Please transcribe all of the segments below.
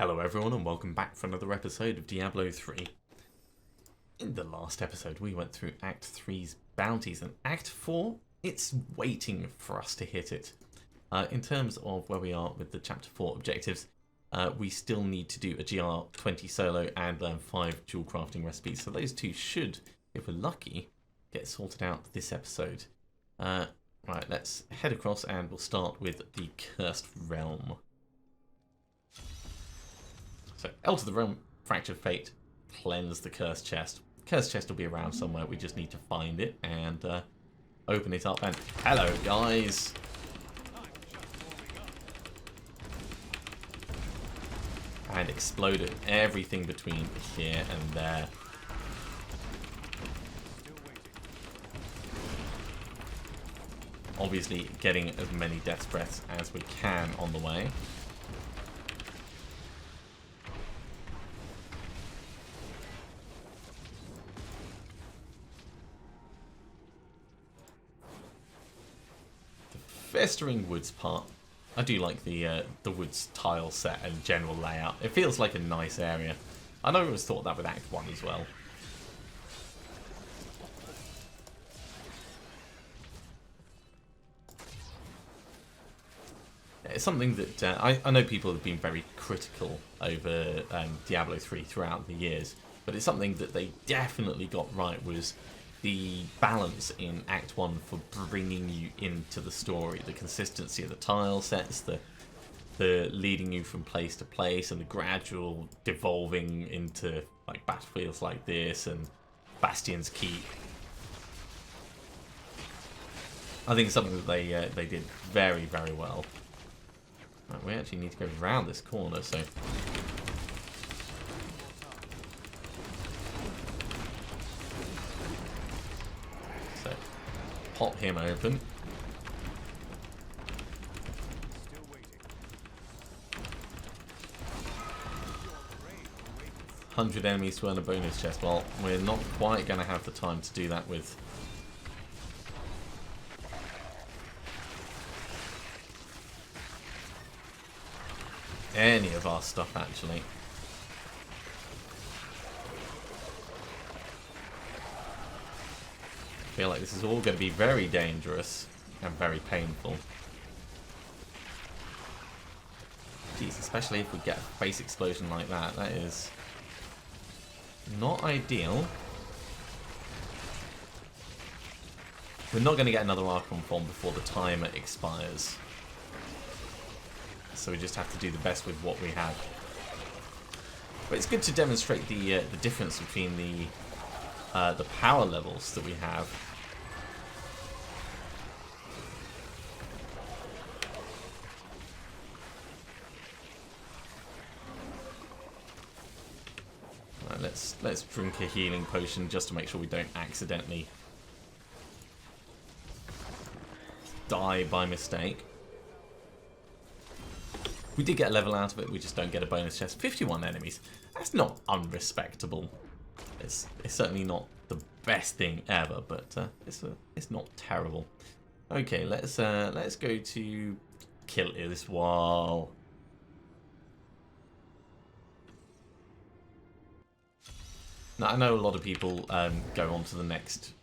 Hello everyone and welcome back for another episode of Diablo 3. In the last episode we went through Act 3's bounties and Act 4, it's waiting for us to hit it. In terms of where we are with the Chapter 4 objectives, we still need to do a GR20 solo and learn 5 Jewelcrafting recipes. So those two should, if we're lucky, get sorted out this episode. Right, let's head across and we'll start with the Cursed Realm. So, Alter the Realm, Fractured Fate, cleanse the Cursed Chest. Cursed Chest will be around somewhere, we just need to find it and open it up and... Hello, guys! And explode it, everything between here and there. Obviously, getting as many Death's Breaths as we can on the way. Festering Woods part. I do like the woods tile set and general layout. It feels like a nice area. I know it was thought that with Act 1 as well. It's something that I know people have been very critical over Diablo 3 throughout the years, but it's something that they definitely got right was the balance in Act 1 for bringing you into the story, the consistency of the tile sets, the leading you from place to place, and the gradual devolving into like battlefields like this and Bastion's Keep. I think it's something that they did very, very well. Right, we actually need to go around this corner, so... Pop him open. $100 enemies to earn a bonus chest. Well, we're not quite going to have the time to do that with any of our stuff, actually. I feel like this is all going to be very dangerous and very painful. Jeez, especially if we get a base explosion like that. That is not ideal. We're not going to get another Archon form before the timer expires. So we just have to do the best with what we have. But it's good to demonstrate the difference between the power levels that we have. Right, let's drink a healing potion just to make sure we don't accidentally die by mistake. We did get a level out of it, we just don't get a bonus chest. 51 enemies. That's not unrespectable. It's certainly not the best thing ever, but it's not terrible. Okay, let's go to kill Iliswal. Now I know a lot of people go on to the next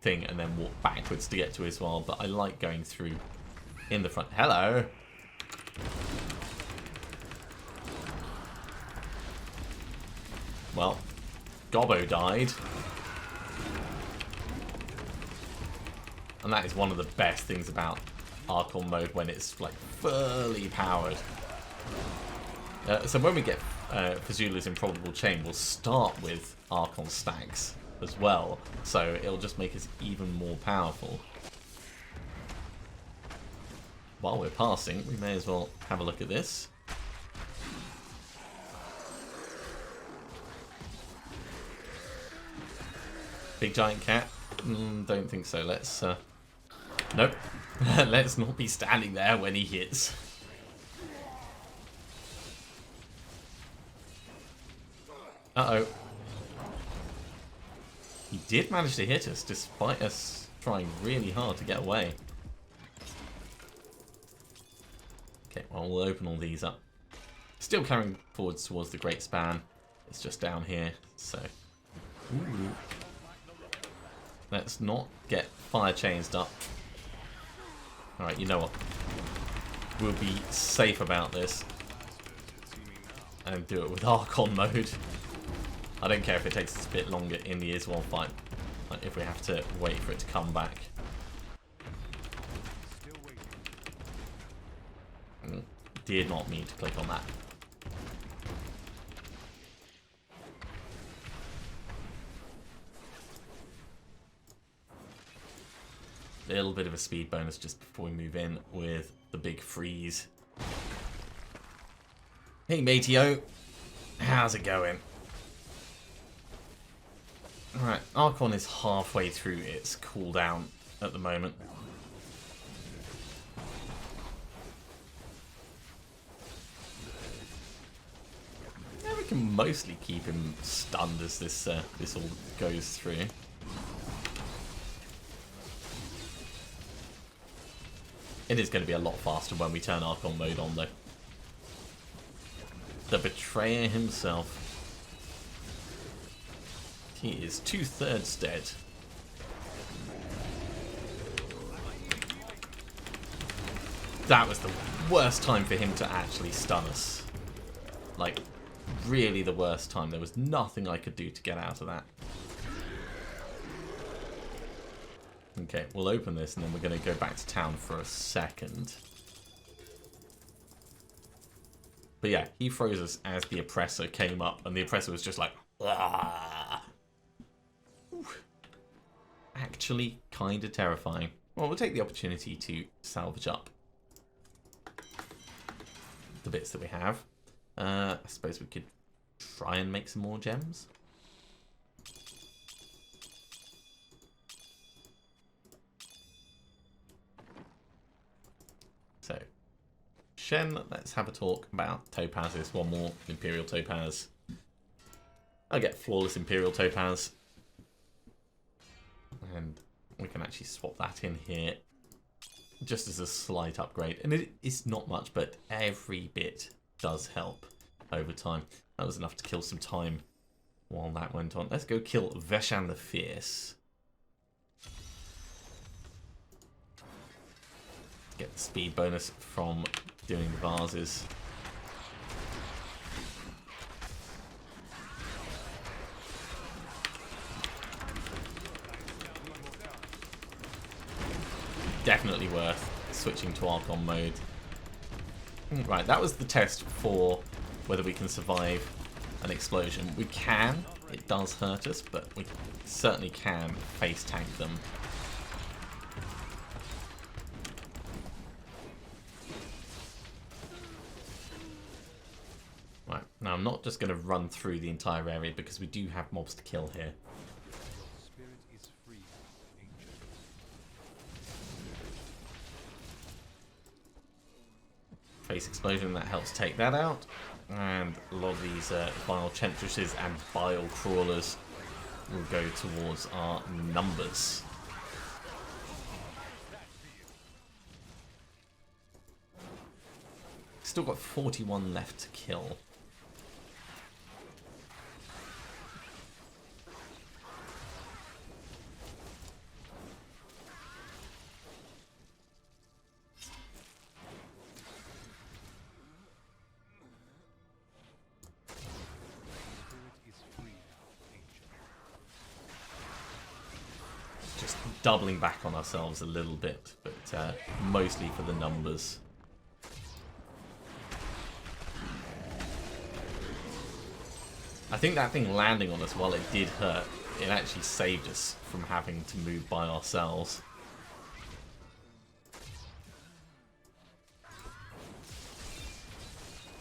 thing and then walk backwards to get to Iliswal, but I like going through in the front. Hello. Well, Gobbo died. And that is one of the best things about Archon mode when it's like fully powered. So when we get Fazula's Improbable Chain, we'll start with Archon stacks as well. So it'll just make us even more powerful. While we're passing, we may as well have a look at this. Big giant cat? Don't think so. Let's... Nope. Let's not be standing there when he hits. Uh-oh. He did manage to hit us, despite us trying really hard to get away. Okay, well, we'll open all these up. Still carrying forwards towards the Great Span. It's just down here, so... Ooh. Let's not get fire changed up. Alright, you know what? We'll be safe about this. And do it with Archon mode. I don't care if it takes us a bit longer in the Iswell fight. Like if we have to wait for it to come back. Did not mean to click on that. Little bit of a speed bonus just before we move in with the big freeze. Hey matey-o, how's it going? Alright, Archon is halfway through its cooldown at the moment. Yeah, we can mostly keep him stunned as this all goes through. It is going to be a lot faster when we turn Archon mode on, though. The Betrayer himself. He is 2/3 dead. That was the worst time for him to actually stun us. Like, really the worst time. There was nothing I could do to get out of that. Okay, we'll open this and then we're going to go back to town for a second. But yeah, he froze us as the Oppressor came up, and the Oppressor was just like, ah. Actually, kind of terrifying. Well, we'll take the opportunity to salvage up the bits that we have. I suppose we could try and make some more gems. So, Shen, let's have a talk about topazes. One more Imperial Topaz. I'll get Flawless Imperial Topaz. And we can actually swap that in here. Just as a slight upgrade. And it is not much, but every bit does help over time. That was enough to kill some time while that went on. Let's go kill Veshan the Fierce. Get the speed bonus from doing the vases. Definitely worth switching to Archon mode. Right, that was the test for whether we can survive an explosion. We can. It does hurt us, but we certainly can face tank them. Right, now I'm not just going to run through the entire area because we do have mobs to kill here. Face explosion, that helps take that out. And a lot of these vile chentresses and bile crawlers will go towards our numbers. Still got 41 left to kill. Doubling back on ourselves a little bit, but mostly for the numbers. I think that thing landing on us, while it did hurt, it actually saved us from having to move by ourselves.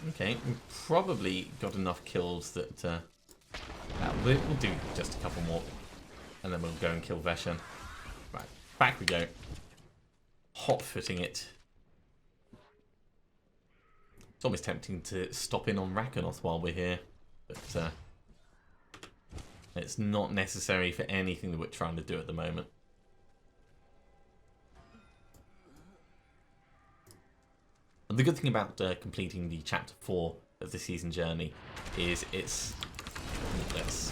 Okay, we've probably got enough kills that we'll do just a couple more, and then we'll go and kill Veshan. Right, back we go. Hot-footing it. It's almost tempting to stop in on Rakanoth while we're here, but it's not necessary for anything that we're trying to do at the moment. And the good thing about completing the Chapter 4 of the season journey is let's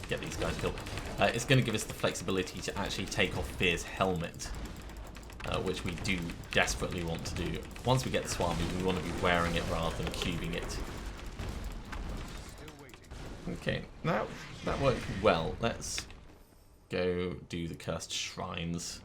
get these guys killed. It's going to give us the flexibility to actually take off Fear's helmet, which we do desperately want to do. Once we get the Swami, we want to be wearing it rather than cubing it. Okay, now that worked well. Let's go do the cursed shrines.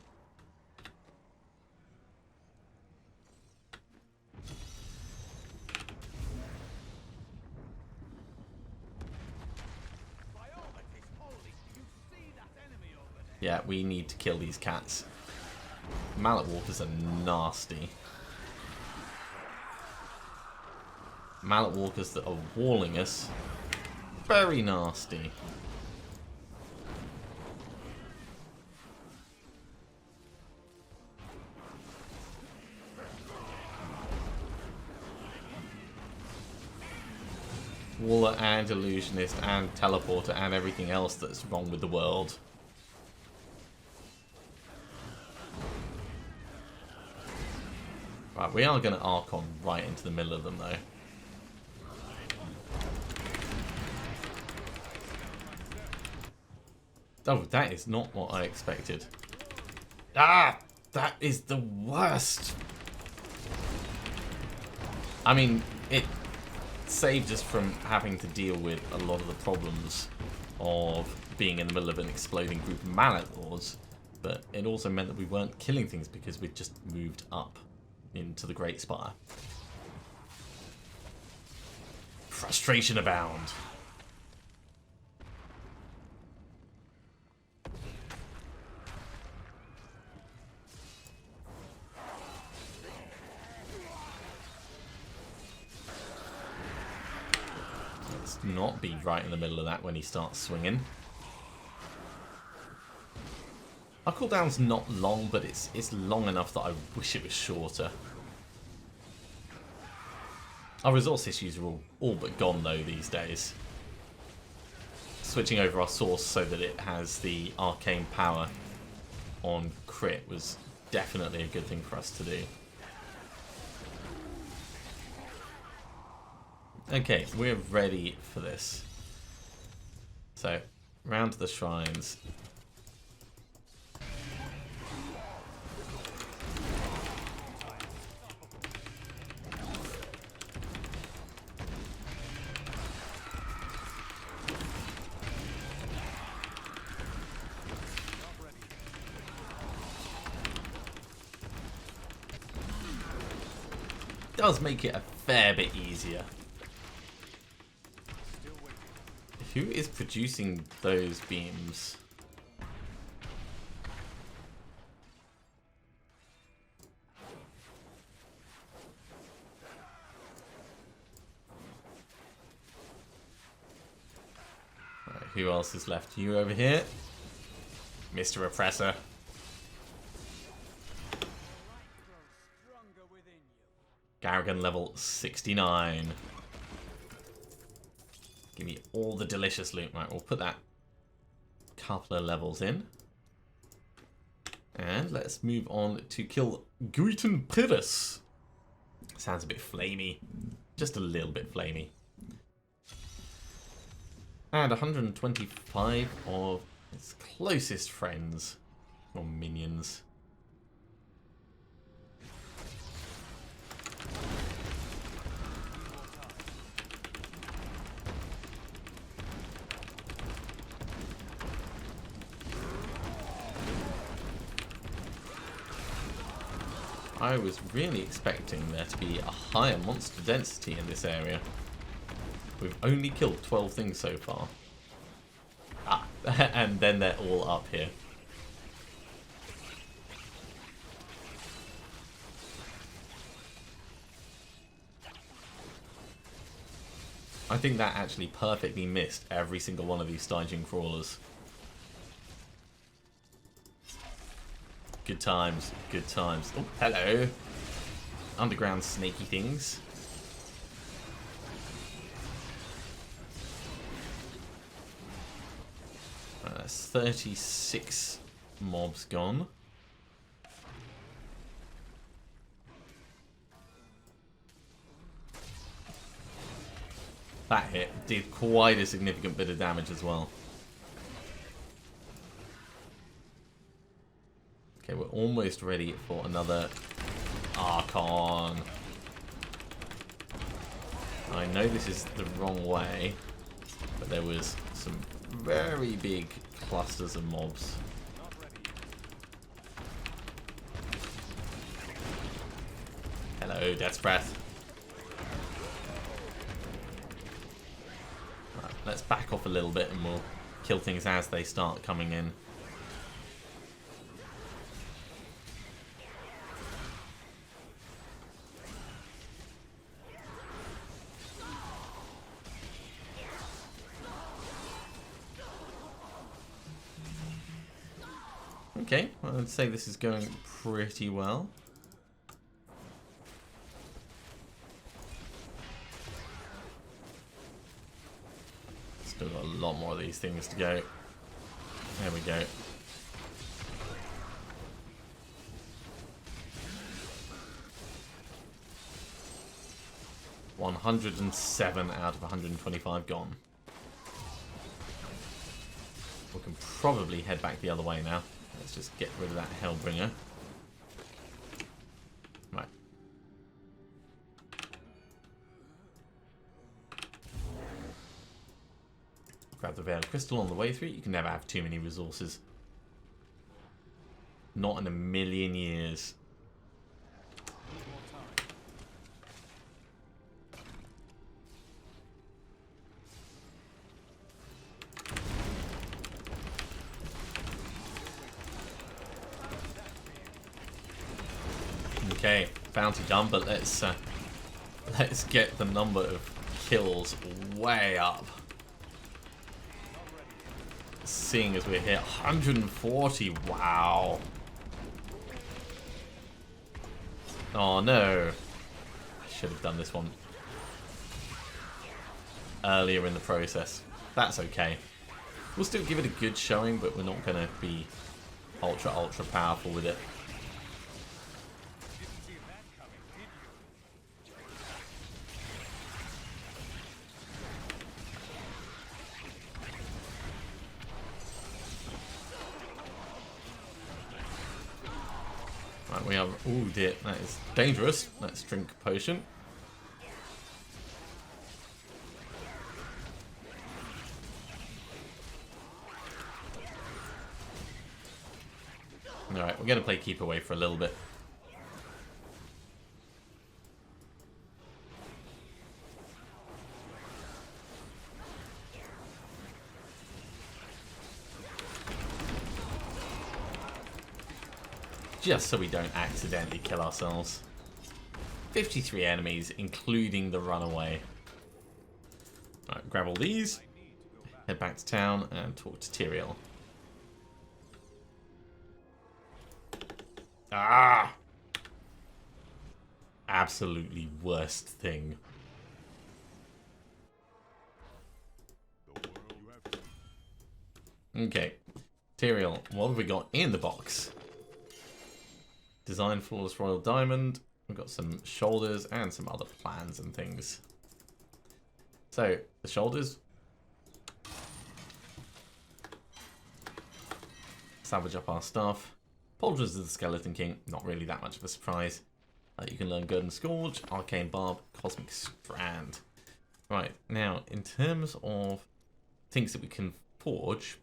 Yeah, we need to kill these cats. Mallet walkers are nasty. Mallet walkers that are walling us. Very nasty. Waller and illusionist and teleporter and everything else that's wrong with the world. Right, we are going to Archon right into the middle of them though. Oh, that is not what I expected. Ah! That is the worst! I mean, it saved us from having to deal with a lot of the problems of being in the middle of an exploding group of mallet lords, but it also meant that we weren't killing things because we'd just moved up into the Great Spire. Frustration abound. Let's not be right in the middle of that when he starts swinging. Our cooldown's not long, but it's long enough that I wish it was shorter. Our resource issues are all but gone though these days. Switching over our source so that it has the arcane power on crit was definitely a good thing for us to do. Okay, we're ready for this. So, round to the shrines. Does make it a fair bit easier. Who is producing those beams? Right, who else is left? You over here, Mr. Oppressor. Garrigan level 69. Give me all the delicious loot. Right, we'll put that couple of levels in. And let's move on to kill Guiton Privis. Sounds a bit flamey. Just a little bit flamey. And 125 of its closest friends. Or minions. I was really expecting there to be a higher monster density in this area. We've only killed 12 things so far. Ah, and then they're all up here. I think that actually perfectly missed every single one of these Stygian crawlers. Good times, good times. Oh, hello. Underground snaky things. That's 36 mobs gone. That hit did quite a significant bit of damage as well. Okay, we're almost ready for another Archon. I know this is the wrong way, but there was some very big clusters of mobs. Hello, Death's Breath. Right, let's back off a little bit and we'll kill things as they start coming in. Okay, well, I'd say this is going pretty well. Still got a lot more of these things to go. There we go. $107 out of 125 gone. We can probably head back the other way now. Let's just get rid of that Hellbringer. Right. Grab the Veiled Crystal on the way through. You can never have too many resources. Not in a million years. Okay, bounty done, but let's get the number of kills way up. Seeing as we're here, 140. Wow. Oh no! I should have done this one earlier in the process. That's okay. We'll still give it a good showing, but we're not going to be ultra powerful with it. Right, we have... Ooh, dear. That is dangerous. Let's drink a potion. Alright, we're going to play keep away for a little bit. Just so we don't accidentally kill ourselves. 53 enemies, including the runaway. Alright, grab all these. Head back to town and talk to Tyrael. Ah! Absolutely worst thing. Okay. Tyrael, what have we got in the box? Design Flawless Royal Diamond. We've got some shoulders and some other plans and things. So, the shoulders. Salvage up our stuff. Pauldrons of the Skeleton King. Not really that much of a surprise. You can learn Golden Scourge, Arcane Barb, Cosmic Strand. Right, now, in terms of things that we can forge...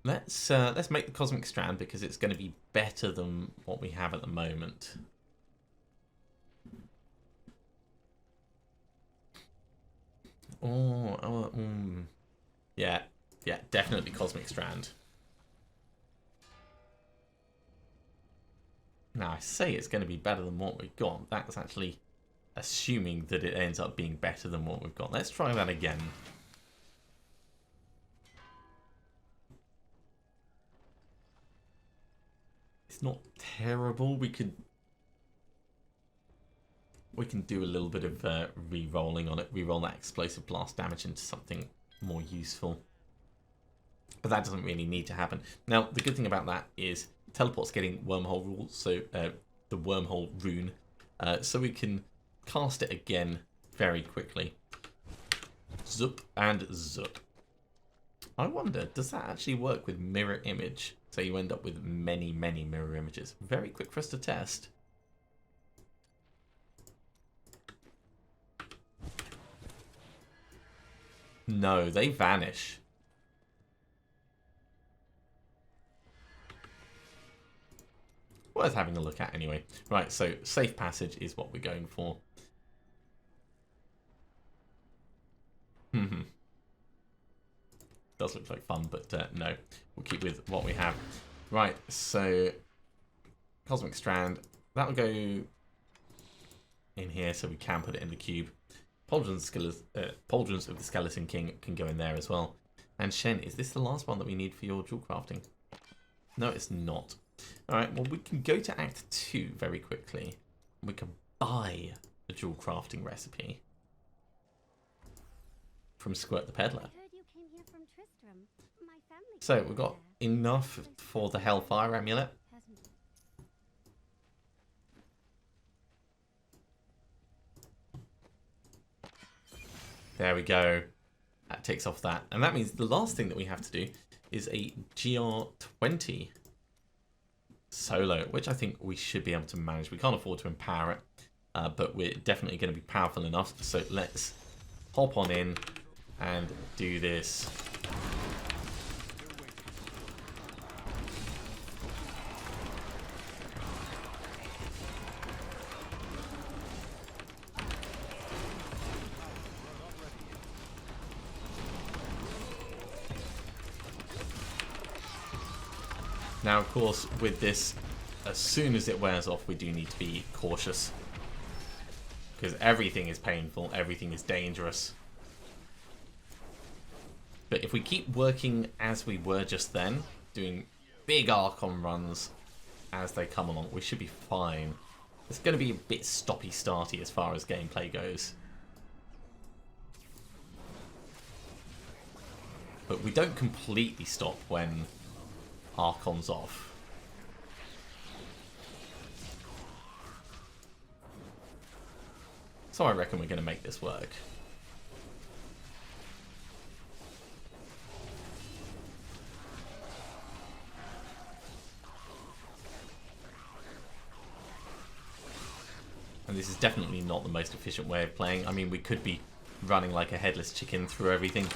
Let's make the Cosmic Strand because it's going to be better than what we have at the moment. Yeah, definitely Cosmic Strand. Now I say it's going to be better than what we've got. That's actually assuming that it ends up being better than what we've got. Let's try that again. It's not terrible. We can do a little bit of re-rolling on it. Re-roll that explosive blast damage into something more useful. But that doesn't really need to happen. Now, the good thing about that is Teleport's getting wormhole rules, so the wormhole rune. So we can cast it again very quickly. Zup and zup. I wonder, does that actually work with mirror image? So you end up with many, many mirror images. Very quick for us to test. No, they vanish. Worth having a look at anyway. Right, so safe passage is what we're going for. Does look like fun, but no. We'll keep with what we have. Right, so Cosmic Strand. That'll go in here so we can put it in the cube. Pauldrons of the Skeleton King can go in there as well. And Shen, is this the last one that we need for your jewel crafting? No, it's not. Alright, well, we can go to Act 2 very quickly. We can buy a jewel crafting recipe from Squirt the Peddler. So we've got enough for the Hellfire Amulet. There we go. That takes off that. And that means the last thing that we have to do is a GR20 solo, which I think we should be able to manage. We can't afford to empower it, but we're definitely going to be powerful enough. So let's hop on in and do this. Now, of course, with this, as soon as it wears off, we do need to be cautious. Because everything is painful, everything is dangerous. But if we keep working as we were just then, doing big Archon runs as they come along, we should be fine. It's going to be a bit stoppy-starty as far as gameplay goes. But we don't completely stop when Archon's off. So I reckon we're going to make this work. And this is definitely not the most efficient way of playing. I mean, we could be running like a headless chicken through everything.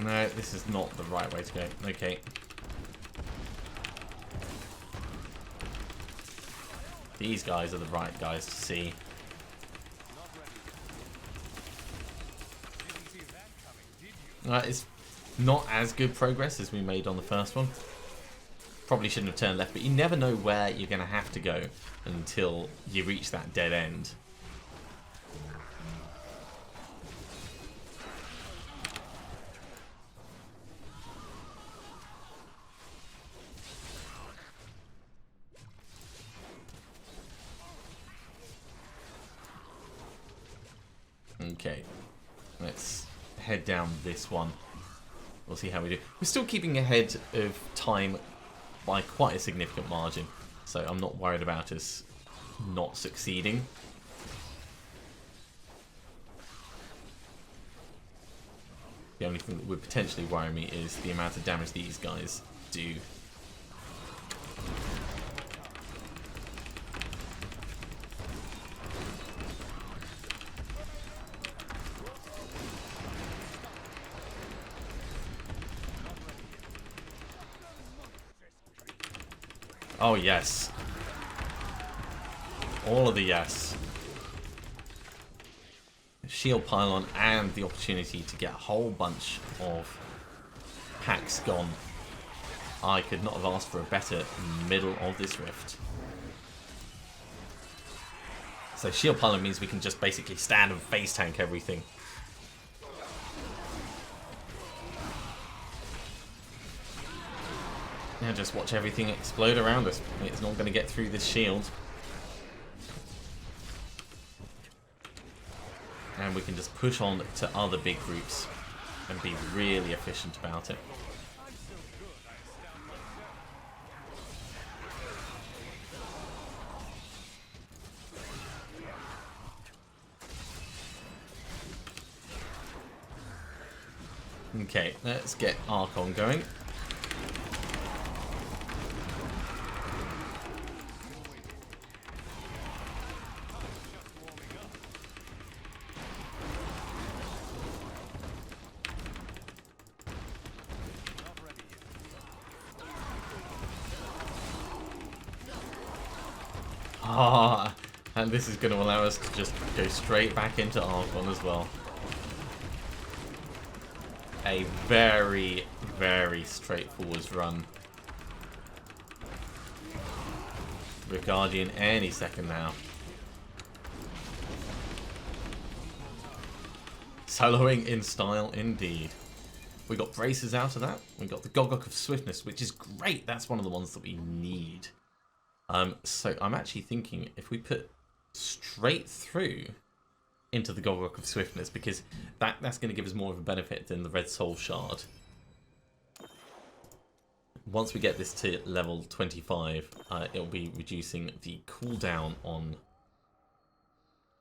No, this is not the right way to go. Okay. These guys are the right guys to see. It's not as good progress as we made on the first one. Probably shouldn't have turned left, but you never know where you're going to have to go until you reach that dead end. Okay, let's head down this one. We'll see how we do. We're still keeping ahead of time by quite a significant margin, so I'm not worried about us not succeeding. The only thing that would potentially worry me is the amount of damage these guys do. Oh, yes. All of the yes. Shield pylon and the opportunity to get a whole bunch of packs gone. I could not have asked for a better middle of this rift. So shield pylon means we can just basically stand and face tank everything. Now just watch everything explode around us. It's not going to get through this shield. And we can just push on to other big groups. and be really efficient about it. Okay, let's get Archon going. Ah, and this is going to allow us to just go straight back into Archon as well. A very, very straightforward run. With Guardian any second now. Soloing in style indeed. We got braces out of that. We got the Gogok of Swiftness, which is great. That's one of the ones that we need. So I'm actually thinking if we put straight through into the Gogok of Swiftness, because that's going to give us more of a benefit than the Red Soul Shard. Once we get this to level 25, it'll be reducing the cooldown on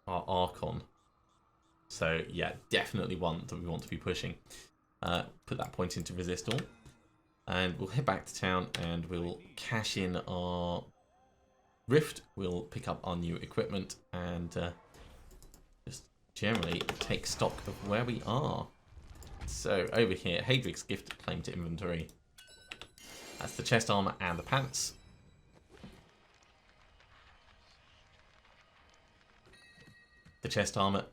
our Archon. So yeah, definitely one that we want to be pushing. Put that point into resist all, and we'll head back to town and we'll cash in our Rift. We'll pick up our new equipment and just generally take stock of where we are. So over here, Hadrig's gift claim to inventory. That's the chest armor and the pants. The chest armor,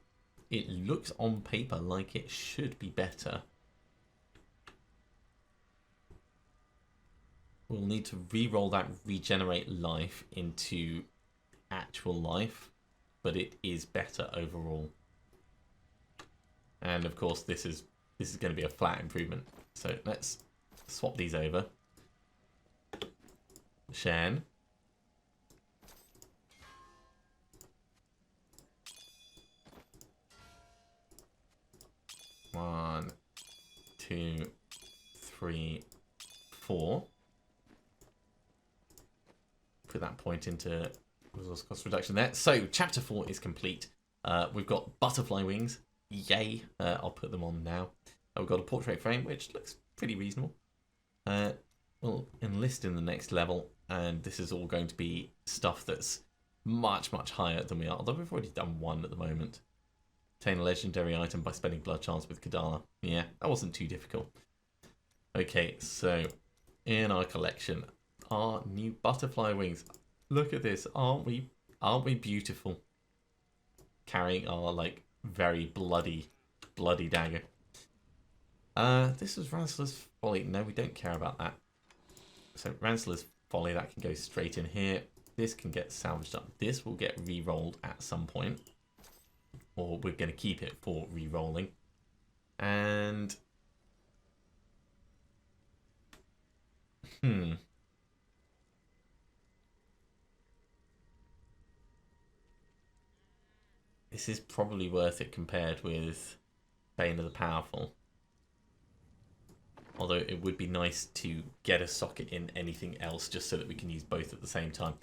it looks on paper like it should be better. We'll need to re-roll that regenerate life into actual life, but it is better overall. And of course, this is going to be a flat improvement. So let's swap these over. Shan. One, two, three, four. Put that point into resource cost reduction there. So chapter 4 is complete. We've got butterfly wings. Yay. I'll put them on now. We've got a portrait frame, which looks pretty reasonable. We'll enlist in the next level, and this is all going to be stuff that's much, much higher than we are, although we've already done one at the moment. Obtain a legendary item by spending blood chance with Kadala. Yeah, that wasn't too difficult. Okay, so in our collection, our new butterfly wings. Look at this. Aren't we beautiful? Carrying our like very bloody dagger. This was Ransler's Folly. No, we don't care about that. So Ransler's Folly, that can go straight in here. This can get salvaged up. This will get re-rolled at some point. Or we're going to keep it for re-rolling. And this is probably worth it compared with Bane of the Powerful. Although it would be nice to get a socket in anything else just so that we can use both at the same time.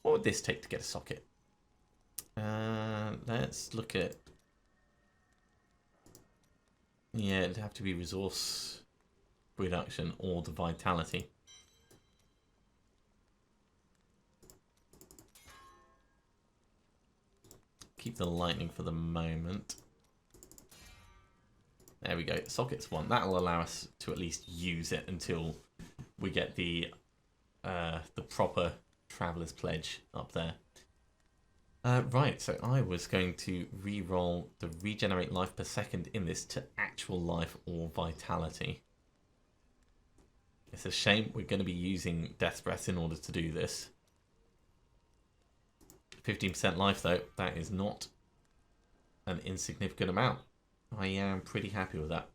What would this take to get a socket? Let's look at... Yeah, it'd have to be resource reduction or the vitality. Keep the lightning for the moment. There we go. Sockets 1. That'll allow us to at least use it until we get the proper Traveler's Pledge up there. Right, so I was going to re-roll the regenerate life per second in this to actual life or vitality. It's a shame we're going to be using Death's Breath in order to do this. 15% life though, that is not an insignificant amount. I am pretty happy with that.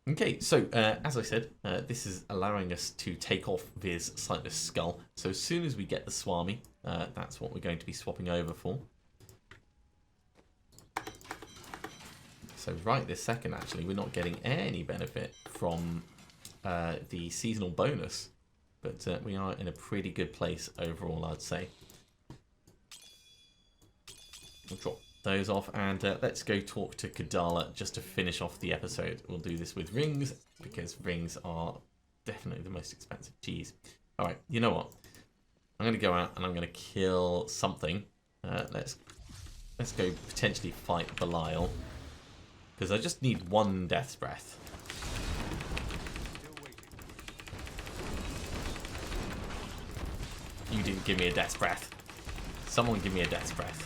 Okay, so as I said, this is allowing us to take off Viz's Sightless Skull. So as soon as we get the Swami, that's what we're going to be swapping over for. So So right this second, actually, we're not getting any benefit from the seasonal bonus. But we are in a pretty good place overall, I'd say. We'll drop those off and let's go talk to Kadala just to finish off the episode. We'll do this with rings because rings are definitely the most expensive. Jeez. Alright, you know what? I'm going to go out and I'm going to kill something. Let's go potentially fight Belial. Because I just need one Death's Breath. You didn't give me a Death's Breath. Someone give me a Death's Breath.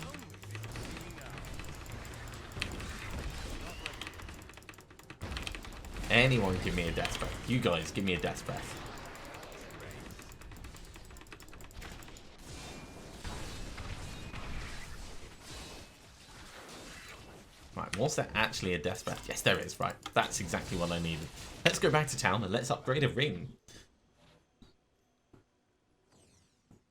Anyone give me a Death's Breath. You guys give me a Death's Breath. Right, was there actually a Death's Breath? Yes, there is. Right, that's exactly what I needed. Let's go back to town and let's upgrade a ring.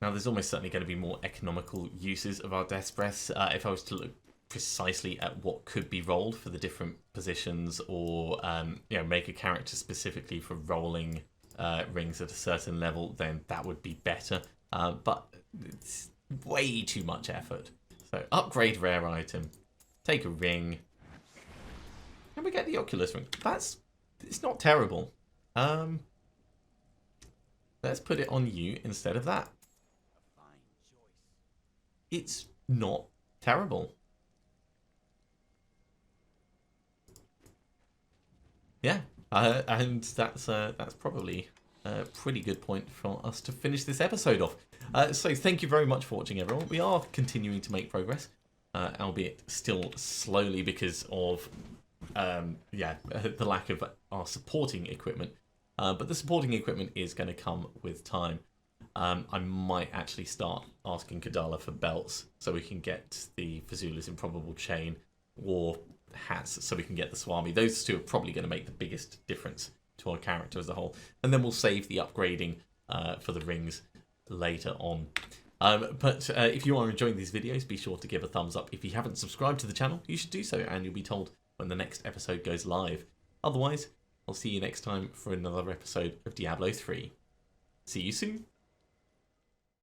Now, there's almost certainly going to be more economical uses of our Death's Breaths. If I was to look precisely at what could be rolled for the different positions, or you know, make a character specifically for rolling rings at a certain level, then that would be better. But it's way too much effort. So upgrade rare item, take a ring, and we get the Oculus ring. It's not terrible. Let's put it on you instead of that. It's not terrible. Yeah, and that's probably a pretty good point for us to finish this episode off. So thank you very much for watching, everyone. We are continuing to make progress, albeit still slowly because of the lack of our supporting equipment. But the supporting equipment is going to come with time. I might actually start asking Kadala for belts so we can get the Fazula's Improbable Chain, or hats so we can get the Swami. Those two are probably going to make the biggest difference to our character as a whole. And then we'll save the upgrading for the rings later on. But if you are enjoying these videos, be sure to give a thumbs up. If you haven't subscribed to the channel, you should do so, and you'll be told when the next episode goes live. Otherwise, I'll see you next time for another episode of Diablo 3. See you soon.